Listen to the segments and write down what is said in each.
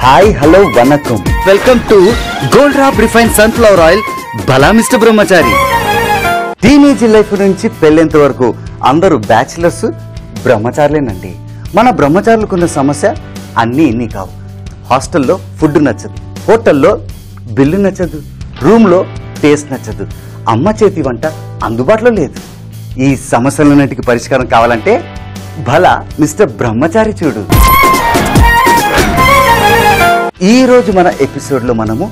Hi hello వనకం welcome to Gold Drop refine sunflower oil Bala mister Brahmachari. Teenage life నుంచి పెళ్ళేంత వరకు అందరూ బ్యాచిలర్స్ బ్రహ్మచారులేనండి. మన బ్రహ్మచారులకు ఉన్న సమస్య అన్నీ ఇన్ని కావు. హాస్టల్లో ఫుడ్ నచ్చదు, హోటల్లో బిల్లు నచ్చదు, రూమ్లో టేస్ట్ నచ్చదు, అమ్మ చేతి వంట అందుబాటులో లేదు. ఈ సమస్యలన్నిటికీ పరిష్కారం కావాలంటే భలా మిస్టర్ బ్రహ్మచారి చూడు. ఈ రోజు మన ఎపిసోడ్లో మనము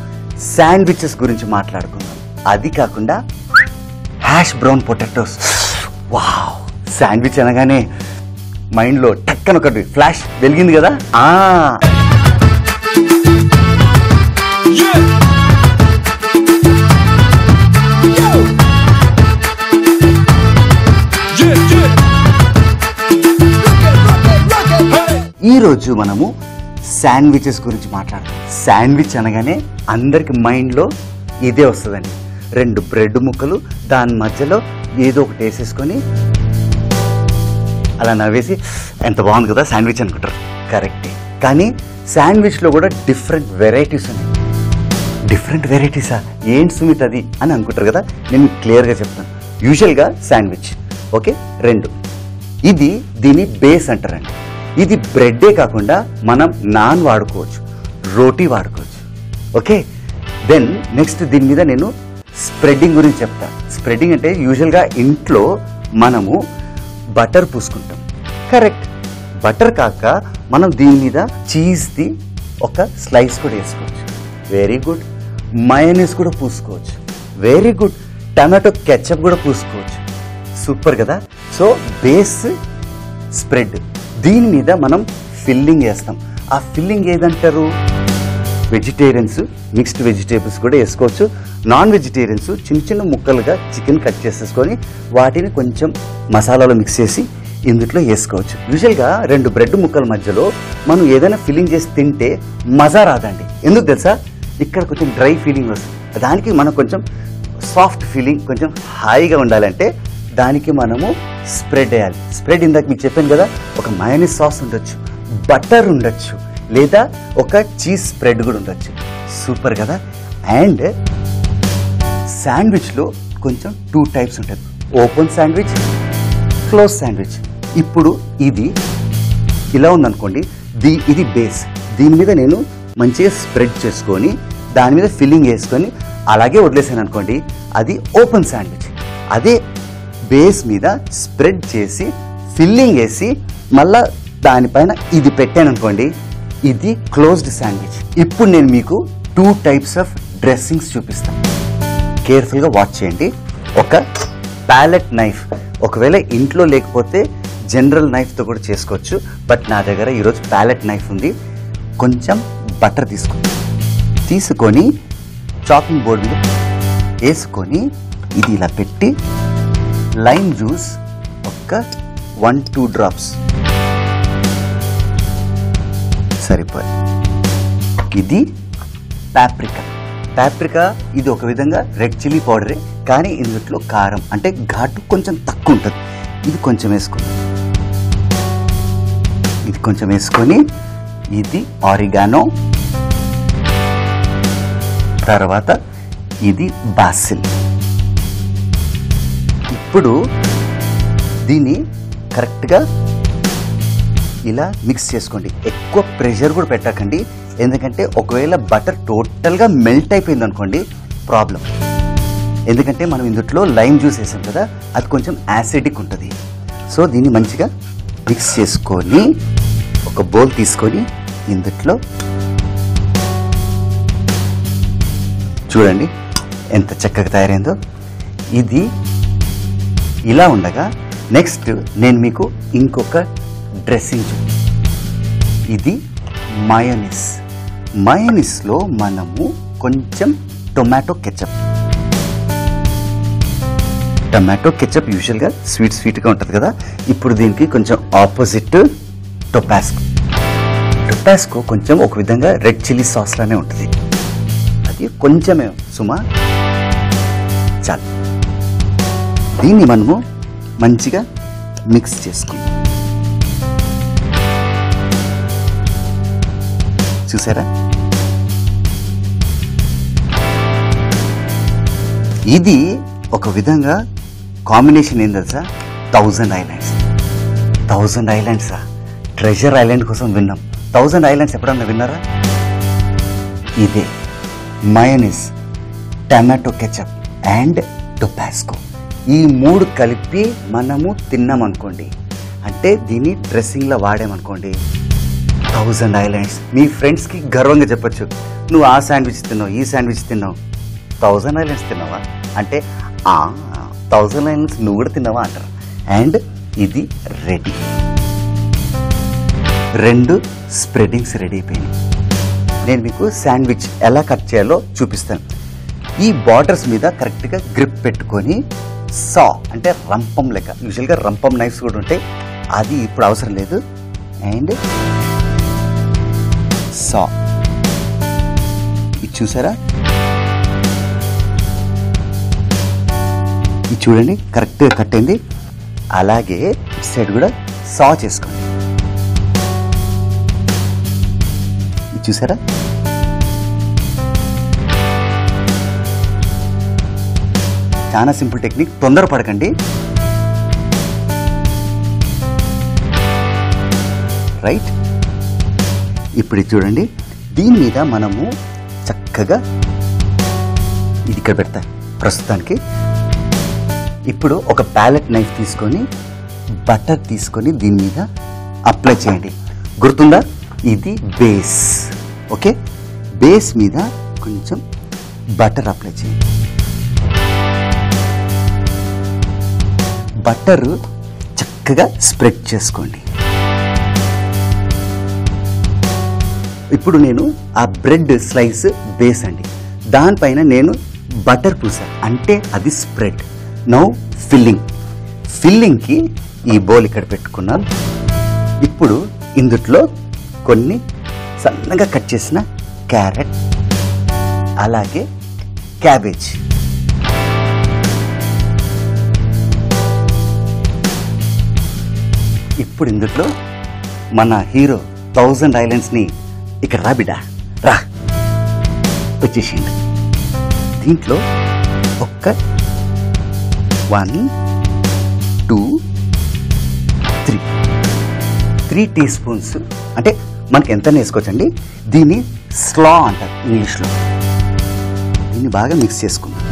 శాండ్విచెస్ గురించి మాట్లాడుకుందాం. అది కాకుండా hash brown potatoes. Wow, sandwich అనగానే మైండ్లో టక్కన ఒకటి ఫ్లాష్ వెలిగింది కదా. ఈరోజు మనము శాండ్విచెస్ గురించి మాట్లాడతాం. శాండ్విచ్ అనగానే అందరికి మైండ్లో ఇదే వస్తుందండి. 2 బ్రెడ్ ముక్కలు, దాని మధ్యలో ఏదో ఒకటి వేసేసుకొని అలా నవ్వేసి ఎంత బాగుంది కదా శాండ్విచ్ అనుకుంటారు. కరెక్టే, కానీ శాండ్విచ్లో కూడా డిఫరెంట్ వెరైటీస్ ఉన్నాయి. డిఫరెంట్ వెరైటీసా ఏంటి సుమిత్ అది అని అనుకుంటారు కదా. నేను క్లియర్గా చెప్తాను. యూజువల్గా శాండ్విచ్ ఓకే 2. ఇది దీని బేస్ అంటారండి. ఇది బ్రెడ్డే కాకుండా మనం నాన్ వాడుకోవచ్చు, రోటీ వాడుకోవచ్చు. ఓకే, దెన్ నెక్స్ట్ దీని మీద నేను స్ప్రెడ్డింగ్ గురించి చెప్తాను. స్ప్రెడ్డింగ్ అంటే యూజువల్గా ఇంట్లో మనము బటర్ పూసుకుంటాం. కరెక్ట్, బటర్ కాక మనం దీని మీద చీజ్ది ఒక స్లైస్ కూడా వేసుకోవచ్చు. Very good. మయోనీస్ కూడా పూసుకోవచ్చు. Very good. టమాటో కెచప్ కూడా పూసుకోవచ్చు. సూపర్ కదా. సో బేస్ స్ప్రెడ్, దీని మీద మనం ఫిల్లింగ్ వేస్తాం. ఆ ఫిల్లింగ్ ఏదంటారు? వెజిటేరియన్స్ మిక్స్డ్ వెజిటేబుల్స్ కూడా వేసుకోవచ్చు. నాన్ వెజిటేరియన్స్ చిన్న చిన్న ముక్కలుగా చికెన్ కట్ చేసేసుకొని వాటిని కొంచెం మసాలాలో మిక్స్ చేసి ఇందులో వేసుకోవచ్చు. యూజువల్గా 2 బ్రెడ్ ముక్కల మధ్యలో మనం ఏదైనా ఫిల్లింగ్ చేసి తింటే మజా రాదండి. ఎందుకు తెలుసా? ఇక్కడ కొంచెం డ్రై ఫీలింగ్ వస్తుంది. దానికి మనం కొంచెం సాఫ్ట్ ఫీలింగ్, కొంచెం హాయిగా ఉండాలంటే దానికి మనము స్ప్రెడ్ వేయాలి. స్ప్రెడ్ ఇందాక మీకు చెప్పాను కదా, ఒక మయోనీస్ సాస్ ఉండొచ్చు, బటర్ ఉండొచ్చు, లేదా ఒక చీజ్ స్ప్రెడ్ కూడా ఉండొచ్చు. సూపర్ కదా. అండ్ శాండ్విచ్లో కొంచెం 2 టైప్స్ ఉంటుంది. Open sandwich, close sandwich. ఇప్పుడు ఇది ఇలా ఉందనుకోండి, ఇది బేస్. దీని మీద నేను మంచిగా స్ప్రెడ్ చేసుకొని దాని మీద ఫిల్లింగ్ వేసుకొని అలాగే వదిలేసాను అనుకోండి, అది ఓపెన్ శాండ్విచ్. అదే బేస్ మీద స్ప్రెడ్ చేసి ఫిల్లింగ్ వేసి మళ్ళా దానిపైన ఇది పెట్టాను అనుకోండి, ఇది క్లోజ్డ్ శాండ్విచ్. ఇప్పుడు నేను మీకు 2 టైప్స్ ఆఫ్ డ్రెస్సింగ్స్ చూపిస్తాను. కేర్ఫుల్గా వాచ్ చేయండి. ఒక ప్యాలెట్ నైఫ్, ఒకవేళ ఇంట్లో లేకపోతే జనరల్ నైఫ్తో కూడా చేసుకోవచ్చు. బట్ నా దగ్గర ఈరోజు ప్యాలెట్ నైఫ్ ఉంది. కొంచెం బటర్ తీసుకొని చాపింగ్ బోర్డ్ మీద వేసుకొని ఇది ఇలా పెట్టి లైమ్ జ్యూస్ ఒక 1-2 డ్రాప్స్ సరిపోయి. ఇది పాప్రికా ఇది ఒక విధంగా రెడ్ చిల్లీ పౌడరే, కానీ ఇందులో కారం అంటే ఘాటు కొంచెం తక్కువ ఉంటుంది. ఇది కొంచెం వేసుకొని ఇది ఆరిగానో, తర్వాత ఇది బాసిల్. ఇప్పుడు దీన్ని కరెక్ట్గా ఇలా మిక్స్ చేసుకోండి. ఎక్కువ ప్రెషర్ కూడా పెట్టకండి, ఎందుకంటే ఒకవేళ బటర్ టోటల్గా మెల్ట్ అయిపోయింది అనుకోండి ప్రాబ్లం. ఎందుకంటే మనం ఇందులో లైమ్ జ్యూస్ వేసాం కదా, అది కొంచెం యాసిడిక్ ఉంటుంది. సో దీన్ని మంచిగా మిక్స్ చేసుకొని ఒక బౌల్ తీసుకొని ఇందులో చూడండి ఎంత చక్కగా తయారైందో. ఇది ఇలా ఉండగా నెక్స్ట్ నేను మీకు ఇంకొక డ్రెస్సింగ్ ఇది మయోనీస్లో మనము కొంచెం టొమాటో కెచప్ యూజువల్గా స్వీట్గా ఉంటుంది కదా. ఇప్పుడు దీనికి కొంచెం ఆపోజిట్ టొబాస్కో కొంచెం ఒక విధంగా రెడ్ చిల్లీ సాస్ లానే ఉంటుంది. అది కొంచెమే సుమా, చాలు. దీన్ని మనము మంచిగా మిక్స్ చేసుకుందాం. చూసారా? ఇది ఒక విధంగా కాంబినేషన్ ఏం తెలుసా? 1000 ఐలాండ్స్. 1000 ఐలాండ్సా? ట్రెజర్ ఐలాండ్ కోసం విన్నాం. 1000 ఐలాండ్స్ ఎప్పుడన్నా విన్నారా? ఇదే mayonnaise, tomato ketchup and Tabasco, ఈ 3 కలిపి మనము తిన్నామనుకోండి, అంటే దీన్ని డ్రెస్సింగ్లో వాడామనుకోండి, 1000 ఐలాండ్స్. మీ ఫ్రెండ్స్కి గర్వంగా చెప్పచ్చు, నువ్వు ఆ శాండ్విచ్ తిన్నావు, ఈ శాండ్విచ్ తిన్నావు, 1000 ఐలాండ్స్ తిన్నావా అంటే 1000 ఐలాండ్స్ నువ్వు కూడా తిన్నావా అంటారు. అండ్ ఇది రెడీ. 2 స్ప్రెడ్డింగ్స్ రెడీ అయిపోయినాయి. నేను మీకు శాండ్విచ్ ఎలా కట్ చేయాలో చూపిస్తాను. ఈ బార్డర్స్ మీద కరెక్ట్గా గ్రిప్ పెట్టుకొని సా అంటే రంపం లెక్క, యూజువల్గా రంపం నైఫ్స్ కూడా ఉంటాయి, అది ఇప్పుడు అవసరం లేదు. అండ్ సా, ఇది చూసారా? ఇది చూడండి కరెక్ట్గా కట్ అయింది. అలాగే ఇటు సైడ్ కూడా సా చేసుకోండి. ఇది చూసారా? చాలా సింపుల్ టెక్నిక్, తొందరపడకండి. రైట్, ఇప్పుడు ఇది చూడండి. దీని మీద మనము చక్కగా ఇది ఇక్కడ పెడతా ప్రస్తుతానికి. ఇప్పుడు ఒక ప్యాలెట్ నైఫ్ తీసుకొని బటర్ తీసుకొని దీని మీద అప్లై చేయండి. గుర్తుందా? ఇది బేస్. ఓకే, బేస్ మీద కొంచెం బటర్ అప్లై చేయండి. బటర్ చక్కగా స్ప్రెడ్ చేసుకోండి. ఇప్పుడు నేను ఆ బ్రెడ్ స్లైస్ బేస్ అండి, దానిపైన నేను బటర్ పూసా అంటే అది స్ప్రెడ్. నౌ ఫిల్లింగ్కి ఈ బౌల్ ఇక్కడ పెట్టుకున్నాను. ఇప్పుడు ఇందులో కొన్ని సన్నగా కట్ చేసిన క్యారెట్, అలాగే క్యాబేజ్, ఇప్పుడు ఇందులో మన హీరో 1000 ఐలాండ్స్ని ఇక్కడ రా బిడ్డ రా వచ్చేసిండు. దీంట్లో ఒక్క 1 2 3 టీ స్పూన్స్ అంటే మనకి ఎంత వేసుకోవచ్చండి. దీన్ని స్లా అంటారు ఇంగ్లీష్లో. దీన్ని బాగా మిక్స్ చేసుకుందాం.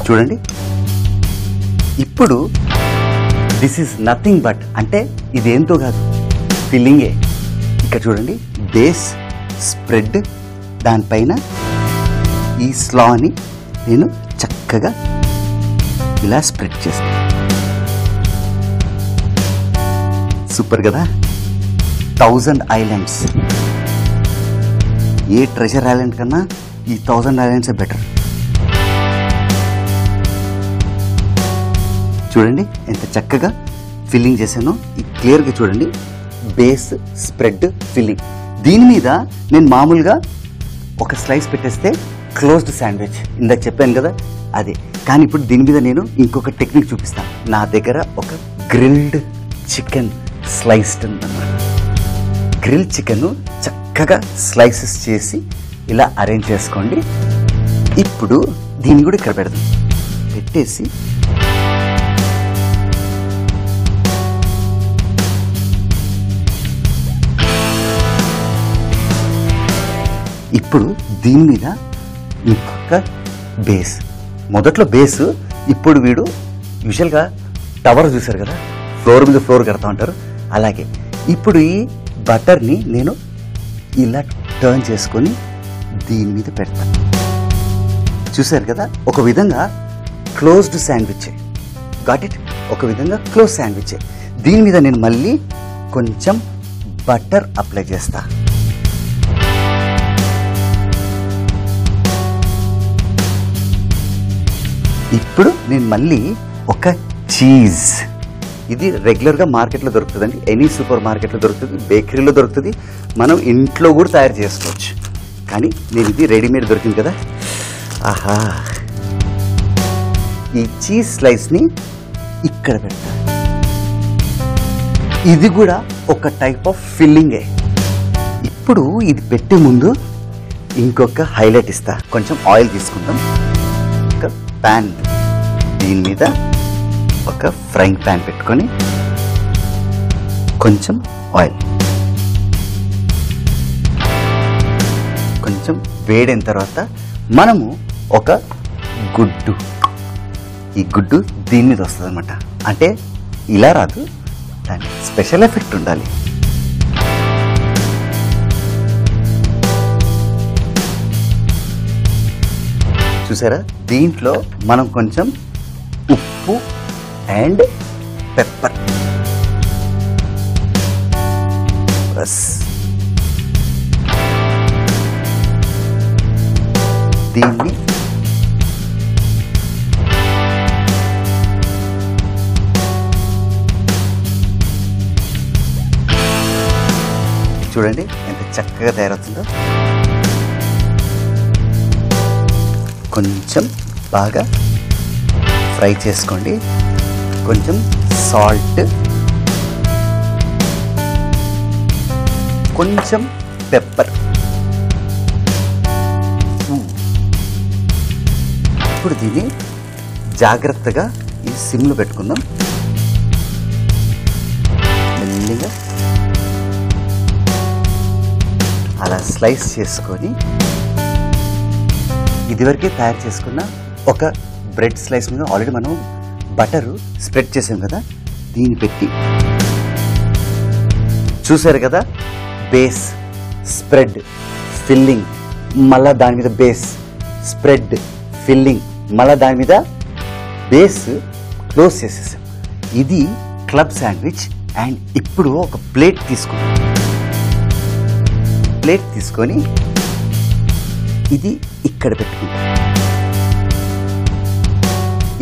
చూడండి, ఇప్పుడు దిస్ ఈజ్ నథింగ్ బట్ అంటే ఇదేంతో కాదు, ఫిల్లింగే. ఇక్కడ చూడండి, బేస్ స్ప్రెడ్, దానిపైన ఈ స్లాని నేను చక్కగా ఇలా స్ప్రెడ్ చేస్తాను. సూపర్ కదా? 1000 ఐలాండ్స్. ఏ ట్రెజర్ ఐలాండ్ కన్నా ఈ 1000 ఐలాండ్సే బెటర్. చూడండి ఎంత చక్కగా ఫిల్లింగ్ చేశానో. క్లియర్గా చూడండి, బేస్ స్ప్రెడ్ ఫిల్లింగ్. దీని మీద నేను మామూలుగా ఒక స్లైస్ పెట్టేస్తే క్లోజ్డ్ శాండ్విచ్, ఇందాక చెప్పాను కదా అదే. కానీ ఇప్పుడు దీని మీద నేను ఇంకొక టెక్నిక్ చూపిస్తాను. నా దగ్గర ఒక గ్రిల్డ్ చికెన్ స్లైస్డ్ ఉందన్నమాట. గ్రిల్ చికెన్ చక్కగా స్లైసెస్ చేసి ఇలా అరేంజ్ చేసుకోండి. ఇప్పుడు దీన్ని కూడా ఇక్కడ పెడదాం. పెట్టేసి ఇప్పుడు దీని మీద ఇంకొక బేస్. మొదట్లో బేస్, ఇప్పుడు వీడు యూజువల్గా టవర్ చూశారు కదా, ఫ్లోర్ మీద ఫ్లోర్ కడతా ఉంటారు, అలాగే ఇప్పుడు ఈ బటర్ని నేను ఇలా టర్న్ చేసుకొని దీని మీద పెడతాను. చూశారు కదా, ఒక విధంగా క్లోజ్డ్ శాండ్విచ్. Got it? ఒక విధంగా క్లోజ్ శాండ్విచ్. దీని మీద నేను మళ్ళీ కొంచెం బటర్ అప్లై చేస్తా. ఇప్పుడు నేను మళ్ళీ ఒక చీజ్. ఇది రెగ్యులర్గా మార్కెట్లో దొరుకుతుందండి, ఎనీ సూపర్ మార్కెట్లో దొరుకుతుంది, బేకరీలో దొరుకుతుంది, మనం ఇంట్లో కూడా తయారు చేసుకోవచ్చు. కానీ నేను ఇది రెడీమేడ్ దొరికింది కదా. ఆహా, ఈ చీజ్ స్లైస్ని ఇక్కడ పెడతా. ఇది కూడా ఒక టైప్ ఆఫ్ ఫిల్లింగే. ఇప్పుడు ఇది పెట్టే ముందు ఇంకొక హైలైట్ ఇస్తా. కొంచెం ఆయిల్ తీసుకుందాం. ఒక ప్యాన్, దీని మీద ఒక ఫ్రైయింగ్ ప్యాన్ పెట్టుకొని కొంచెం ఆయిల్, కొంచెం వేడైన తర్వాత మనము ఒక గుడ్డు, ఈ గుడ్డు దీని మీద వస్తుంది అనమాట. అంటే ఇలా రాదు, దానికి స్పెషల్ ఎఫెక్ట్ ఉండాలి. చూసారా, దీంట్లో మనం కొంచెం ఉప్పు అండ్ పెప్పర్, బస్ దీన్ని చూడండి ఎంత చక్కగా తయారవుతుందో. కొంచెం బాగా ఫ్రై చేసుకోండి. కొంచెం సాల్ట్, కొంచెం పెప్పర్. ఇప్పుడు దీన్ని జాగ్రత్తగా ఈ సిమ్లో పెట్టుకుందాం. మెల్లిగా అలా స్లైస్ చేసుకొని ఇదివరకే తయారు చేసుకున్న ఒక బ్రెడ్ స్లైస్ మీద ఆల్రెడీ మనం బటరు స్ప్రెడ్ చేసాం కదా, దీన్ని పెట్టి చూసారు కదా, బేస్, స్ప్రెడ్, ఫిల్లింగ్, మళ్ళా దాని మీద బేస్, స్ప్రెడ్, ఫిల్లింగ్, మళ్ళా దాని మీద బేస్ క్లోజ్ చేసేసాం. ఇది క్లబ్ శాండ్విచ్. అండ్ ఇప్పుడు ఒక ప్లేట్ తీసుకున్నాం. ప్లేట్ తీసుకొని ఇది ఇక్కడ పెట్టుకుంటాం.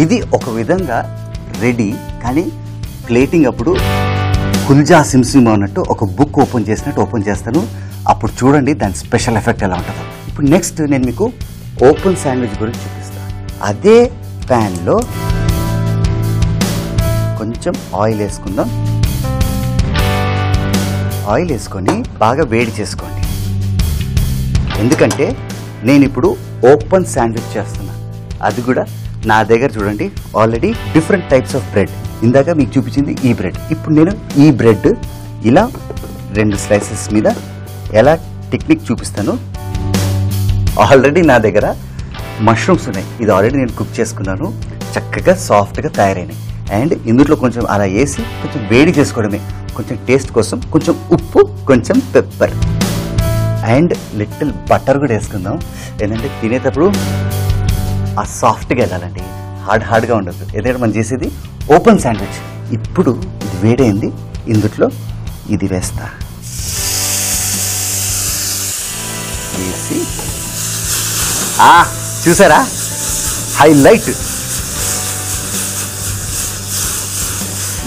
ఇది ఒక విధంగా రెడీ. కానీ ప్లేటింగ్ అప్పుడు కుల్జా సిమ్సిమ్ అన్నట్టు ఒక బుక్ ఓపెన్ చేసినట్టు ఓపెన్ చేస్తాను. అప్పుడు చూడండి దాని స్పెషల్ ఎఫెక్ట్ ఎలా ఉంటుందో. ఇప్పుడు నెక్స్ట్ నేను మీకు ఓపెన్ శాండ్విచ్ గురించి చూపిస్తాను. అదే ప్యాన్లో కొంచెం ఆయిల్ వేసుకుందాం. ఆయిల్ వేసుకొని బాగా వేడి చేసుకోండి. ఎందుకంటే నేను ఇప్పుడు ఓపెన్ శాండ్విచ్ చేస్తున్నా. అది కూడా నా దగ్గర చూడండి already different types of bread. ఇందాక మీకు చూపించింది ఈ బ్రెడ్. ఇప్పుడు నేను ఈ బ్రెడ్ ఇలా 2 స్లైసెస్ మీద ఎలా టెక్నిక్ చూపిస్తాను. ఆల్రెడీ నా దగ్గర మష్రూమ్స్ ఉన్నాయి. ఇది ఆల్రెడీ నేను కుక్ చేసుకున్నాను. చక్కగా సాఫ్ట్గా తయారైనాయి. అండ్ ఇందులో కొంచెం అలా వేసి కొంచెం వేడి చేసుకోవడమే. కొంచెం టేస్ట్ కోసం కొంచెం ఉప్పు, కొంచెం పెప్పర్ అండ్ లిటిల్ బటర్ కూడా వేసుకుందాం. ఏంటంటే తినేటప్పుడు ఆ సాఫ్ట్గా వెళ్ళాలండి, హార్డ్గా ఉండదు. ఎందుకంటే మనం చేసేది ఓపెన్ శాండ్విచ్. ఇప్పుడు ఇది వేడైంది. ఇందులో ఇది వేస్తా. వేసి చూసారా, హైలైట్.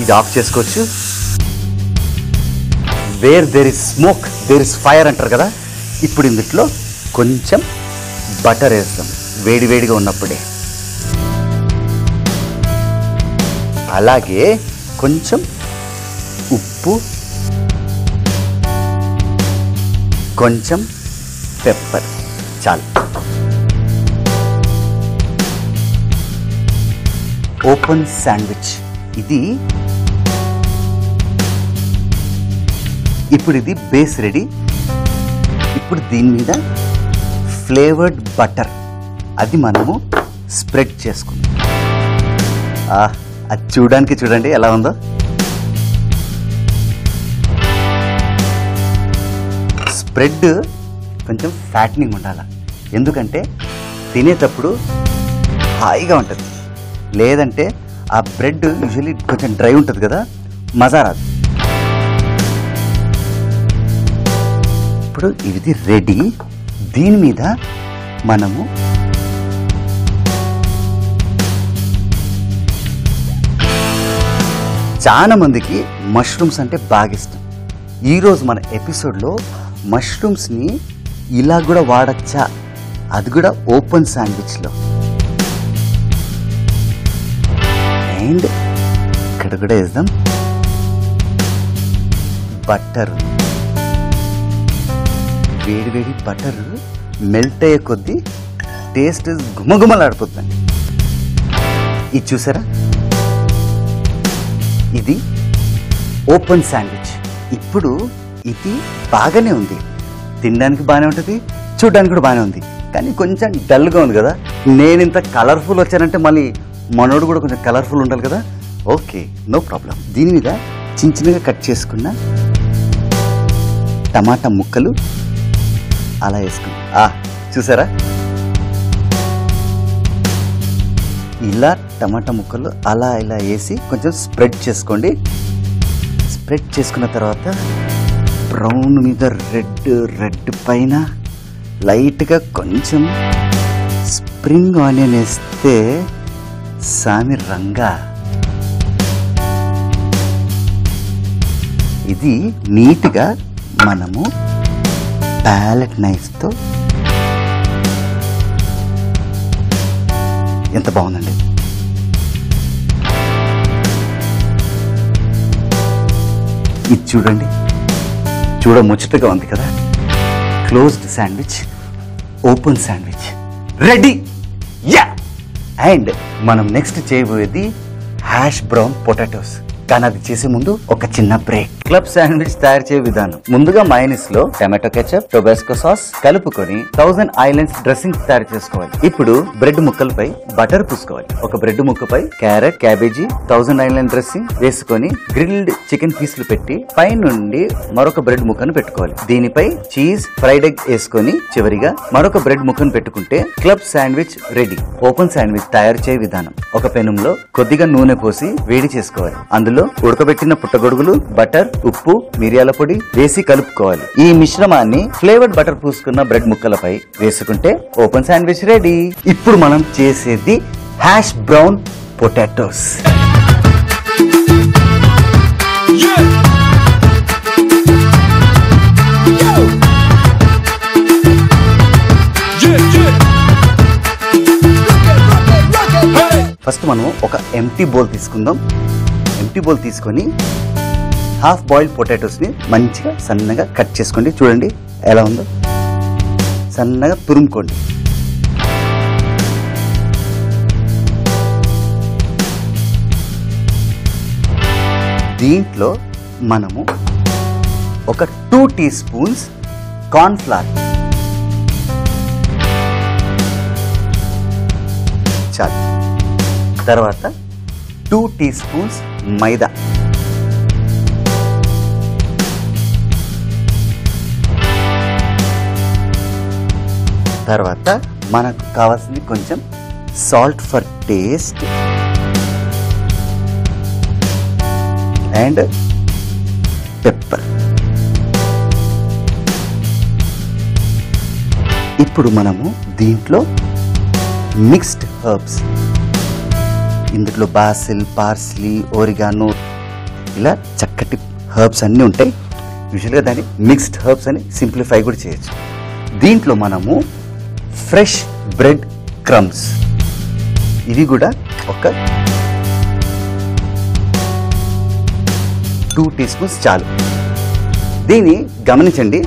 ఇది ఆఫ్ చేసుకోవచ్చు. Where there is smoke there is fire అంటారు కదా. ఇప్పుడు ఇందులో కొంచెం బటర్ వేస్తాం వేడివేడిగా ఉన్నప్పుడే. అలాగే కొంచెం ఉప్పు, కొంచెం పెప్పర్, చాలు. ఓపెన్ శాండ్విచ్ ఇది. ఇప్పుడు ఇది బేస్ రెడీ. ఇప్పుడు దీని మీద ఫ్లేవర్డ్ బటర్ అది మనము స్ప్రెడ్ చేసుకుందాం. అది చూడడానికి చూడండి ఎలా ఉందో. స్ప్రెడ్ కొంచెం ఫ్యాటనింగ్ ఉండాలి. ఎందుకంటే తినేటప్పుడు హాయిగా ఉంటుంది. లేదంటే ఆ బ్రెడ్ యూజువల్లీ కొంచెం డ్రై ఉంటుంది కదా, మజా రాదు. ఇప్పుడు ఇది రెడీ. దీని మీద మనము చాలా మందికి మష్రూమ్స్ అంటే బాగా ఇష్టం. ఈరోజు మన ఎపిసోడ్లో మష్రూమ్స్ని ఇలా కూడా వాడచ్చా, అది కూడా ఓపెన్ శాండ్విచ్లో. అండ్ ఇక్కడ కూడా వేద్దాం. బటర్. వేడి వేడి బటర్ మెల్ట్ అయ్యే కొద్దీ టేస్ట్ గుమగుమలాడిపోతుందండి. ఇది చూసారా, ఇది ఓపెన్ శాండ్విచ్. ఇప్పుడు ఇది బాగానే ఉంది, తినడానికి బాగానే ఉంటుంది, చూడడానికి కూడా బాగానే ఉంది, కానీ కొంచెం డల్గా ఉంది కదా. నేను ఇంత కలర్ఫుల్ వచ్చానంటే మళ్ళీ మనోడు కూడా కొంచెం కలర్ఫుల్ ఉండాలి కదా. Okay, no problem. దీని మీద చిన్న చిన్నగా కట్ చేసుకున్న టమాటా ముక్కలు అలా వేసుకున్నా. చూసారా, ఇలా టమాటా ముక్కలు అలా ఇలా వేసి కొంచెం స్ప్రెడ్ చేసుకోండి. స్ప్రెడ్ చేసుకున్న తర్వాత బ్రౌన్ మీద రెడ్ పైన లైట్గా కొంచెం స్ప్రింగ్ ఆనియన్ వేస్తే సామి రంగా. ఇది నీట్గా మనము ప్యాలెట్ నైఫ్తో ఎంత బాగుందండి. ఇది చూడండి, ముచ్చటగా ఉంది కదా. Closed sandwich, open sandwich ready. Yeah, and మనం నెక్స్ట్ చేయబోయేది హ్యాష్ బ్రౌన్ పొటాటోస్. కానీ అది చేసే ముందు ఒక చిన్న బ్రేక్. క్లబ్ శాండ్విచ్ తయారు చేయ విధానం: ముందుగా మయోనీస్ లో టమాటో కెచప్, టొబాస్కో సాస్ కలుపుకొని 1000 ఐలాండ్స్ డ్రెస్సింగ్ తయారు చేసుకోవాలి. ఇప్పుడు బ్రెడ్ ముక్కలపై బటర్ పూసుకోవాలి. ఒక బ్రెడ్ ముక్కపై క్యారెట్, క్యాబేజీ, 1000 ఐలాండ్ డ్రెస్సింగ్ వేసుకొని గ్రిల్డ్ చికెన్ పీసులు పెట్టి పై నుండి మరొక బ్రెడ్ ముక్కను పెట్టుకోవాలి. దీనిపై చీజ్, ఫ్రైడ్ ఎగ్ వేసుకొని చివరిగా మరొక బ్రెడ్ ముక్కను పెట్టుకుంటే club sandwich ready. Open sandwich తయారు చేయ విధానం: ఒక పెనంలో కొద్దిగా నూనె పోసి వేడి చేసుకోవాలి. అందులో ఉడకబెట్టిన పుట్టగొడుగులు, బటర్, ఉప్పు, మిరియాల పొడి వేసి కలుపుకోవాలి. ఈ మిశ్రమాన్ని ఫ్లేవర్డ్ బటర్ పూసుకున్న బ్రెడ్ ముక్కలపై వేసుకుంటే ఓపెన్ శాండ్విచ్ రెడీ. ఇప్పుడు మనం చేసేది హ్యాష్ బ్రౌన్ పొటాటోస్. ఫస్ట్ మనం ఒక ఎంటీ బౌల్ తీసుకుందాం. ఎంటీ బౌల్ తీసుకొని హాఫ్ బాయిల్డ్ పొటాటోస్ని మంచిగా సన్నగా కట్ చేసుకోండి. చూడండి ఎలా ఉందో, సన్నగా తురుముకోండి. దీంట్లో మనము ఒక 2 టీ స్పూన్స్ కార్న్ ఫ్లవర్ చాలు. తర్వాత 2 టీ స్పూన్స్ మైదా, తర్వాత మనకు కావాల్సింది కొంచెం salt for taste and pepper. ఇప్పుడు మనము దీంట్లో మిక్స్డ్ హర్బ్స్, ఇందులో బాసిల్, పార్స్లీ, ఓరిగానో ఇలా చక్కటి హర్బ్స్ అన్నీ ఉంటాయి. యూజువల్గా దాన్ని మిక్స్డ్ హర్బ్స్ అని సింప్లిఫై కూడా చేయొచ్చు. దీంట్లో మనము ఫ్రెష్ బ్రెడ్ క్రమ్స్, ఇవి కూడా ఒక 2 టీ స్పూన్స్ చాలు. దీన్ని గమనించండి,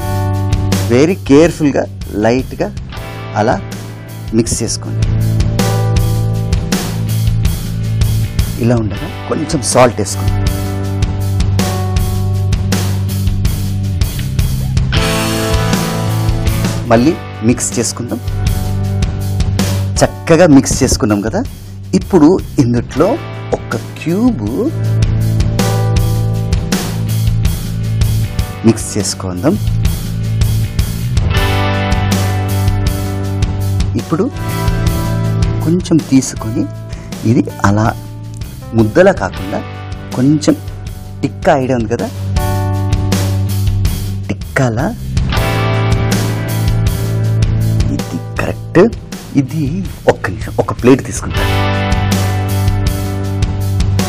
వెరీ కేర్ఫుల్గా లైట్గా అలా మిక్స్ చేసుకోండి. ఇలా ఉండగా కొంచెం సాల్ట్ వేసుకోండి. మళ్ళీ మిక్స్ చేసుకుందాం. చక్కగా మిక్స్ చేసుకున్నాం కదా. ఇప్పుడు ఇందులో ఒక క్యూబ్ మిక్స్ చేసుకుందాం. ఇప్పుడు కొంచెం తీసుకొని ఇది అలా ముద్దలా కాకుండా కొంచెం టిక్కా ఐడియా ఉంది కదా, టిక్కాలా. ఇది కరెక్ట్. ఇది ఒక్క నిమిషం, ఒక ప్లేట్ తీసుకుంటా.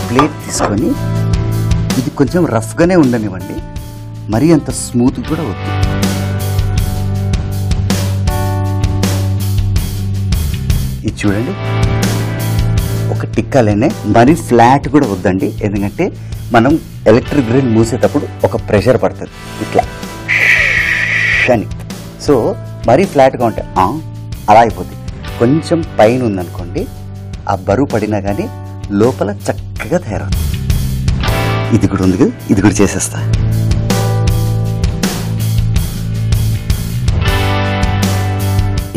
ప్లేట్ తీసుకొని ఇది కొంచెం రఫ్గానే ఉండనివ్వండి, మరీ అంత స్మూత్ కూడా వద్దు. ఇది చూడండి, ఒక టిక్కాలేనే, మరీ ఫ్లాట్ కూడా వద్దండి, ఎందుకంటే మనం ఎలక్ట్రిక్ గ్రిల్ మూసేటప్పుడు ఒక ప్రెషర్ పడుతుంది ఇట్లా అని. సో మరీ ఫ్లాట్గా ఉంటే అలా అయిపోతుంది. కొంచెం పైన ఉందనుకోండి, ఆ బరువు పడినా కానీ లోపల చక్కగా తయారవుతుంది. ఇది కూడా ఉంది కదా, ఇది కూడా చేసేస్తా.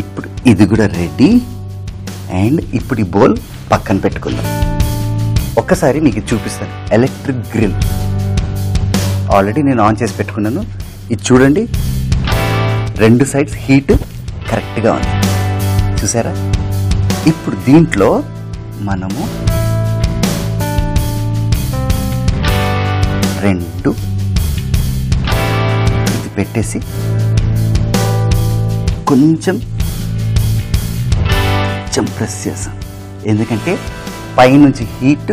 ఇప్పుడు ఇది కూడా రెడీ. అండ్ ఇప్పుడు ఈ బౌల్ పక్కన పెట్టుకుందాం. ఒక్కసారి మీకు చూపిస్తాను. ఎలక్ట్రిక్ గ్రిల్ ఆల్రెడీ నేను ఆన్ చేసి పెట్టుకున్నాను. ఇది చూడండి, 2 సైడ్స్ హీట్ కరెక్ట్గా ఉంది, చూసారా? ఇప్పుడు దీంట్లో మనము 2 ఇది పెట్టేసి కొంచెం ప్రెస్ చేసాం. ఎందుకంటే పైనుంచి హీట్,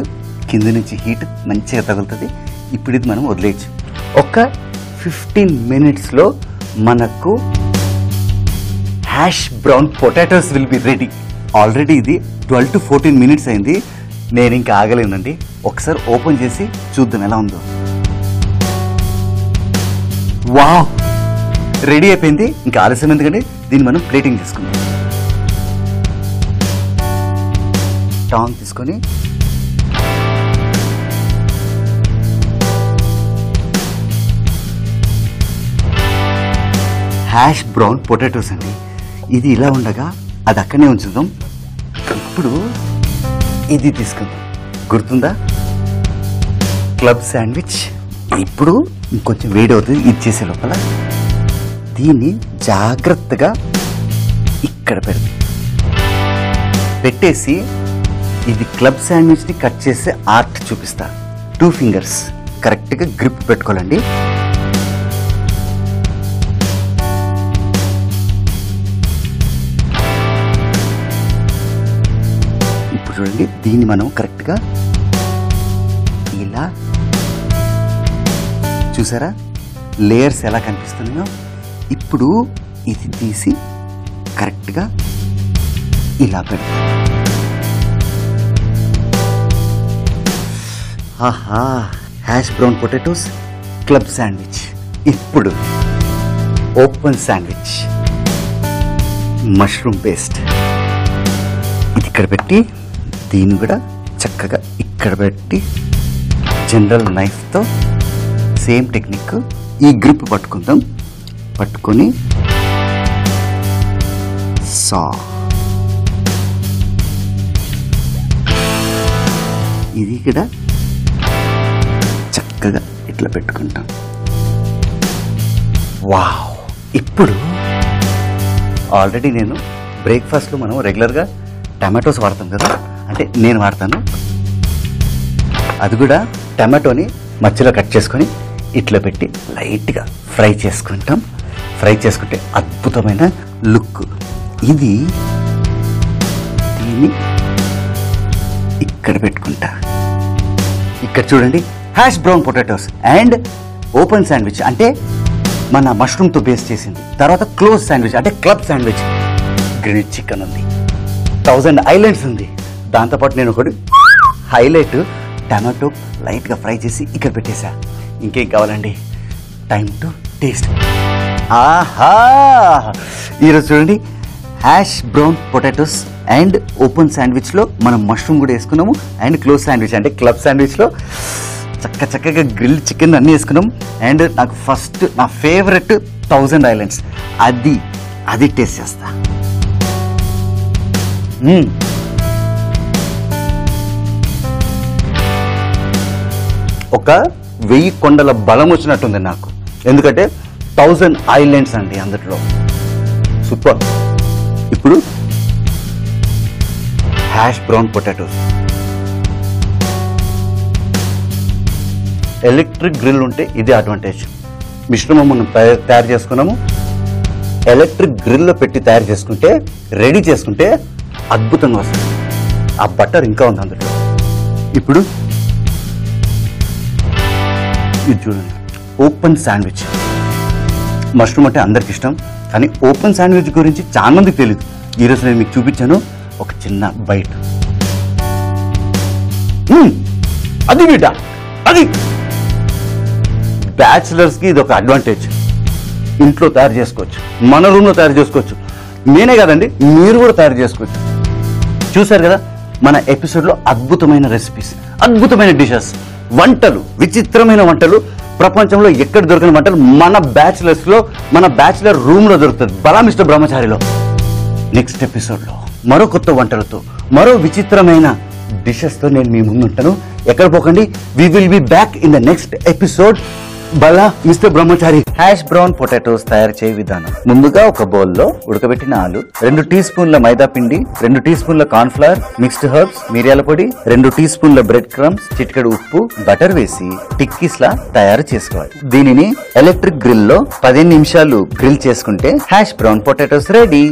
కింద నుంచి హీట్ మంచిగా తగులుతుంది. ఇప్పుడు ఇది మనం వదిలేయచ్చు. ఒక 15 మినిట్స్లో మనకు hash brown potatoes will be ready. Already ఇది 12 to 14 మినిట్స్ అయింది. నేను ఇంకా ఆగలేనండి. ఒకసారి ఓపెన్ చేసి చూద్దాం ఎలా ఉందో. వావ్, రెడీ అయిపోయింది. ఇంకా ఆలస్యం ఎందుకంటే దీన్ని మనం ప్లేటింగ్ చేసుకుందాం. టాంగ్ తీసుకొని హ్యాష్ బ్రౌన్ పొటాటోస్ అండి. ఇది ఇలా ఉండగా అది అక్కడనే ఉంచుదాం. ఇప్పుడు ఇది తీసుకుందాం. గుర్తుందా? Club sandwich. ఇప్పుడు ఇంకొంచెం వేడి అవుతుంది. ఇది చేసే లోపల దీన్ని జాగ్రత్తగా ఇక్కడ పెట్టేసి ఇది క్లబ్ శాండ్విచ్ని కట్ చేసే ఆర్ట్ చూపిస్తా. 2 ఫింగర్స్ కరెక్ట్గా గ్రిప్ పెట్టుకోవాలండి. ఇప్పుడు చూడండి, దీన్ని మనం కరెక్ట్గా ఇలా, చూసారా లేయర్స్ ఎలా కనిపిస్తున్నాయో? ఇప్పుడు ఇది తీసి కరెక్ట్గా ఇలా పెడతాం. ఆహా, hash brown potatoes club sandwich. ఇప్పుడు ఓపెన్ శాండ్విచ్, మష్రూమ్ పేస్ట్ ఇది ఇక్కడ పెట్టి, దీన్ని కూడా చక్కగా ఇక్కడ పెట్టి జనరల్ నైఫ్తో సేమ్ టెక్నిక్ ఈ గ్రిప్ పట్టుకుందాం. పట్టుకొని సా ఇది కూడా చక్కగా ఇట్లా పెట్టుకుంటాం. వావ్, ఇప్పుడు ఆల్రెడీ నేను బ్రేక్ఫాస్ట్లో మనం రెగ్యులర్గా టమాటోస్ వాడతాం కదా, అంటే నేను వాడతాను. అది కూడా టమాటోని మధ్యలో కట్ చేసుకొని ఇట్లా పెట్టి లైట్గా ఫ్రై చేసుకుంటాం. ఫ్రై చేసుకుంటే అద్భుతమైన లుక్. ఇది దీన్ని ఇక్కడ పెట్టుకుంటా. ఇక్కడ చూడండి, hash brown potatoes and open sandwich అంటే మన మష్రూమ్తో బేస్ చేసింది. తర్వాత క్లోజ్ శాండ్విచ్ అంటే క్లబ్ శాండ్విచ్. గ్రిల్ చికెన్ ఉంది, 1000 ఐలాండ్స్ ఉంది. దాంతోపాటు నేను ఒకటి హైలైట్ టమాటో లైట్గా ఫ్రై చేసి ఇక్కడ పెట్టేశా. ఇంకేం కావాలండి? Time to taste. ఆహా, ఈరోజు చూడండి, hash brown potatoes and open శాండ్విచ్లో మనం మష్రూమ్ కూడా వేసుకున్నాము. అండ్ క్లోజ్ శాండ్విచ్ అంటే క్లబ్ శాండ్విచ్లో చక్కగా గ్రిల్ చికెన్ అన్నీ వేసుకున్నాం. అండ్ నాకు ఫస్ట్ నా ఫేవరెట్ 1000 ఐలాండ్స్ అది టేస్ట్ చేస్తా. ఒక 1000 కొండల బలం వచ్చినట్టుంది నాకు. ఎందుకంటే 1000 ఐలాండ్స్ అండి అందులో. సూపర్. ఇప్పుడు hash brown potatoes. Electric grill ఉంటే ఇది అడ్వాంటేజ్. మిశ్రమం మనం తయారు చేసుకున్నాము. ఎలక్ట్రిక్ గ్రిల్లో పెట్టి తయారు చేసుకుంటే, రెడీ చేసుకుంటే అద్భుతంగా వస్తుంది. ఆ బటర్ ఇంకా ఉంది అందులో. ఇప్పుడు ఇది చూడండి, ఓపెన్ శాండ్విచ్. మష్రూమ్ అంటే అందరికి ఇష్టం, కానీ ఓపెన్ శాండ్విచ్ గురించి చాలా మందికి తెలియదు. ఈరోజు నేను మీకు చూపించాను ఒక చిన్న బైట్. అది బిడ్డ అది బ్యాచిలర్స్ కి ఇది ఒక అడ్వాంటేజ్. ఇంట్లో తయారు చేసుకోవచ్చు, మన రూమ్ లో తయారు చేసుకోవచ్చు. నేనే కాదండి, మీరు కూడా తయారు చేసుకోవచ్చు. చూసారు కదా మన ఎపిసోడ్ లో అద్భుతమైన రెసిపీస్, అద్భుతమైన డిషెస్, వంటలు, విచిత్రమైన వంటలు, ప్రపంచంలో ఎక్కడ దొరికిన వంటలు మన బ్యాచిలర్స్ లో, మన బ్యాచిలర్ రూమ్ లో దొరుకుతుంది, బలా మిస్టర్ బ్రహ్మచారిలో. నెక్స్ట్ ఎపిసోడ్ లో మరో కొత్త వంటలతో, మరో విచిత్రమైన డిషెస్ తో నేను మీ ముందు ఉంటాను. ఎక్కడ పోకండి. We will be back in the next episode. Bala mister Brahmachari. Hash brown potatoes తయారు చేయ విధానం. ముందుగా ఒక బౌల్లో ఉడకబెట్టిన ఆలు, 2 టీ స్పూన్ల మైదా పిండి, 2 టీ స్పూన్ల కార్న్ ఫ్లవర్, మిక్స్డ్ హర్బ్స్, మిరియాల పొడి, 2 టీ స్పూన్ల బ్రెడ్ క్రమ్స్, చిటికెడు ఉప్పు, బటర్ వేసి టిక్కీస్ లా తయారు చేసుకోవాలి. దీనిని ఎలక్ట్రిక్ గ్రిల్ లో 15 నిమిషాలు గ్రిల్ చేసుకుంటే హ్యాష్ బ్రౌన్ పొటాటోస్ రెడీ.